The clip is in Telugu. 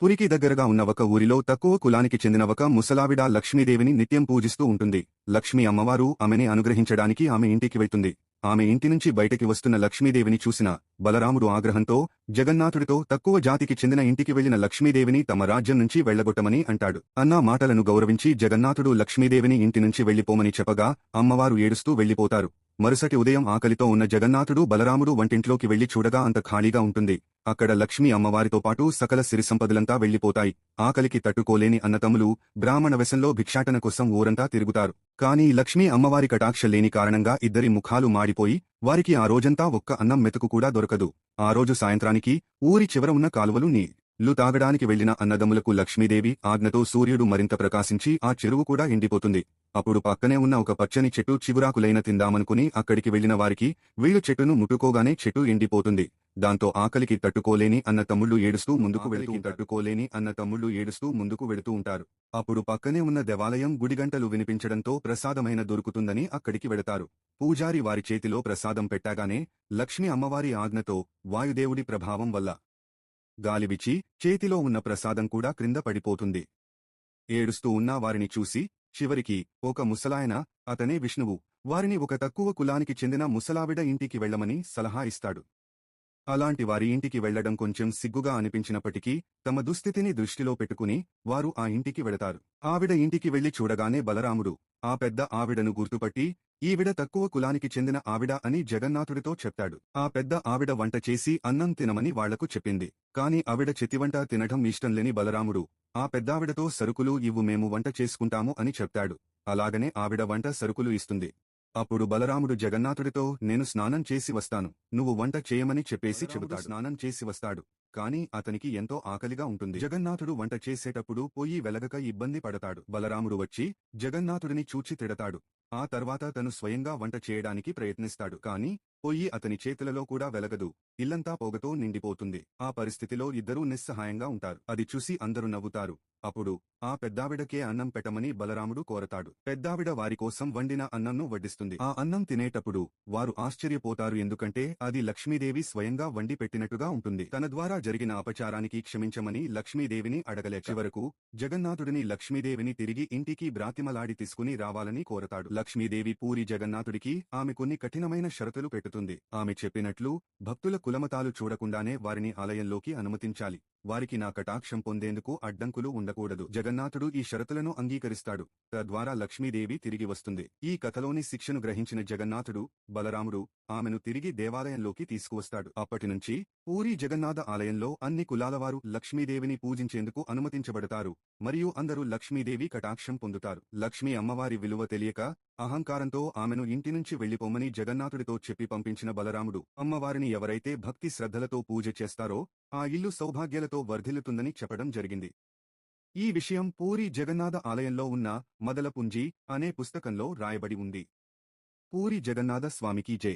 పురికి దగ్గరగా ఉన్న ఒక ఊరిలో తక్కువ కులానికి చెందిన ఒక ముసలావిడ లక్ష్మీదేవిని నిత్యం పూజిస్తూ ఉంటుంది. లక్ష్మీ అమ్మవారు ఆమెని అనుగ్రహించడానికి ఆమె ఇంటికి వెళ్తుంది. ఆమె ఇంటి నుంచి బయటికి వస్తున్న లక్ష్మీదేవిని చూసిన బలరాముడు ఆగ్రహంతో జగన్నాథుడితో తక్కువ జాతికి చెందిన ఇంటికి వెళ్లిన లక్ష్మీదేవిని తమ రాజ్యం నుంచి వెళ్లగొట్టమని అంటాడు. అన్న మాటలను గౌరవించి జగన్నాథుడు లక్ష్మీదేవిని ఇంటి నుంచి వెళ్లిపోమని చెప్పగా అమ్మవారు ఏడుస్తూ వెళ్లిపోతారు. మరుసటి ఉదయం ఆకలితో ఉన్న జగన్నాథుడు బలరాముడు వంటింట్లోకి వెళ్లి చూడగా అంత ఖాళీగా ఉంటుంది. అక్కడ లక్ష్మీ అమ్మవారితో పాటు సకల సిరిసంపదలంతా వెళ్లిపోతాయి. ఆకలికి తట్టుకోలేని అన్నతమ్ములు బ్రాహ్మణ వెశంలో భిక్షాటన కోసం ఊరంతా తిరుగుతారు. కానీ లక్ష్మీ అమ్మవారి కటాక్ష లేని కారణంగా ఇద్దరి ముఖాలు మాడిపోయి వారికి ఆ రోజంతా ఒక్క అన్నం మెతుకు కూడా దొరకదు. ఆ రోజు సాయంత్రానికి ఊరి చివర ఉన్న కాలువలు నీళ్లు తాగడానికి వెళ్లిన అన్నదమ్ములకు లక్ష్మీదేవి ఆజ్ఞతో సూర్యుడు మరింత ప్రకాశించి ఆ చెరువు కూడా ఎండిపోతుంది. అప్పుడు పక్కనే ఉన్న ఒక పచ్చని చెట్టు చిగురాకులైన తిందామనుకుని అక్కడికి వెళ్లిన వారికి వీళ్లు చెట్టును ముట్టుకోగానే చెట్టు ఎండిపోతుంది. దాంతో ఆకలికి తట్టుకోలేని అన్న తమ్ముళ్లు ఏడుస్తూ ముందుకు వెళుతూ ఉంటారు. అప్పుడు పక్కనే ఉన్న దేవాలయం గుడిగంటలు వినిపించడంతో ప్రసాదమైన దొరుకుతుందని అక్కడికి వెళతారు. పూజారి వారి చేతిలో ప్రసాదం పెట్టగానే లక్ష్మీ అమ్మవారి ఆజ్ఞతో వాయుదేవుడి ప్రభావం వల్ల గాలివిచి చేతిలో ఉన్న ప్రసాదం కూడా క్రింద పడిపోతుంది. ఏడుస్తూ ఉన్న వారిని చూసి చివరికి ఒక ముసలాయన, అతనే విష్ణువు, వారిని ఒక తక్కువ కులానికి చెందిన ముసలావిడ ఇంటికి వెళ్లమని సలహా ఇస్తాడు. అలాంటి వారి ఇంటికి వెళ్లడం కొంచెం సిగ్గుగా అనిపించినప్పటికీ తమ దుస్థితిని దృష్టిలో పెట్టుకుని వారు ఆ ఇంటికి వెళతారు. ఆవిడ ఇంటికి వెళ్లి చూడగానే బలరాముడు ఆ పెద్ద ఆవిడను గుర్తుపట్టి ఈవిడ తక్కువ కులానికి చెందిన ఆవిడ అని జగన్నాథుడితో చెప్తాడు. ఆ పెద్ద ఆవిడ వంట చేసి అన్నం తినమని వాళ్లకు చెప్పింది. కాని ఆవిడ చేతివంట తినడం ఇష్టంలేని బలరాముడు ఆ పెద్దావిడతో సరుకులు ఇవ్వు, మేము వంట చేసుకుంటాము అని చెప్తాడు. అలాగనే ఆవిడ వంట సరుకులు ఇస్తుంది. అప్పుడు బలరాముడు జగన్నాథుడితో నేను స్నానం చేసి వస్తాను, నువ్వు వంట చేయమని చెప్పేసి చెబుతాడు. స్నానం చేసి వస్తాడు. కాని అతనికి ఎంతో ఆకలిగా ఉంటుంది. జగన్నాథుడు వంట చేసేటప్పుడు పొయ్యి వెలగక ఇబ్బంది పడతాడు. బలరాముడు వచ్చి జగన్నాథుడిని చూచి తిడతాడు. ఆ తర్వాత తను స్వయంగా వంట చేయడానికి ప్రయత్నిస్తాడు. కాని పొయ్యి అతని చేతులలో కూడా వెలగదు. ఇల్లంతా పొగతో నిండిపోతుంది. ఆ పరిస్థితిలో ఇద్దరూ నిస్సహాయంగా ఉంటారు. అది చూసి అందరూ నవ్వుతారు. అప్పుడు ఆ పెద్దావిడకే అన్నం పెట్టమని బలరాముడు కోరతాడు. పెద్దావిడ వారికోసం వండిన అన్నంను వడ్డిస్తుంది. ఆ అన్నం తినేటప్పుడు వారు ఆశ్చర్యపోతారు, ఎందుకంటే అది లక్ష్మీదేవి స్వయంగా వండి పెట్టినట్టుగా ఉంటుంది. తన ద్వారా జరిగిన అపచారానికి క్షమించమని లక్ష్మీదేవిని అడగలేక చివరకు జగన్నాథుడిని లక్ష్మీదేవిని తిరిగి ఇంటికి బ్రాతిమలాడి తీసుకుని రావాలని కోరతాడు. లక్ష్మీదేవి పూరి జగన్నాథుడికి ఆమె కొన్ని కఠినమైన షరతులు పెట్టుతుంది. ఆమె చెప్పినట్లు భక్తుల కులమతాలు చూడకుండానే వారిని ఆలయంలోకి అనుమతించాలి. వారికి నా కటాక్షం పొందేందుకు అడ్డంకులు ఉండకూడదు. జగన్నాథుడు ఈ షరతులను అంగీకరిస్తాడు. తద్వారా లక్ష్మీదేవి తిరిగి వస్తుంది. ఈ కథలోని శిక్షను గ్రహించిన జగన్నాథుడు బలరాముడు ఆమెను తిరిగి దేవాలయంలోకి తీసుకువస్తాడు. అప్పటినుంచి పూరీ జగన్నాథ ఆలయంలో అన్ని కులాలవారు లక్ష్మీదేవిని పూజించేందుకు అనుమతించబడతారు మరియు అందరూ లక్ష్మీదేవి కటాక్షం పొందుతారు. లక్ష్మీ అమ్మవారి విలువ తెలియక అహంకారంతో ఆమెను ఇంటి నుంచి వెళ్లిపోమని జగన్నాథుడితో చెప్పి పంపించిన బలరాముడు అమ్మవారిని ఎవరైతే భక్తి శ్రద్ధలతో పూజ చేస్తారో ఆ ఇల్లు సౌభాగ్యాలతో వర్ధిల్లుతుందని చెప్పడం జరిగింది. ఈ విషయం పూరీ జగన్నాథ ఆలయంలో ఉన్న మదలపుంజి అనే పుస్తకంలో రాయబడి ఉంది. పూరీ జగన్నాథ స్వామికి జై.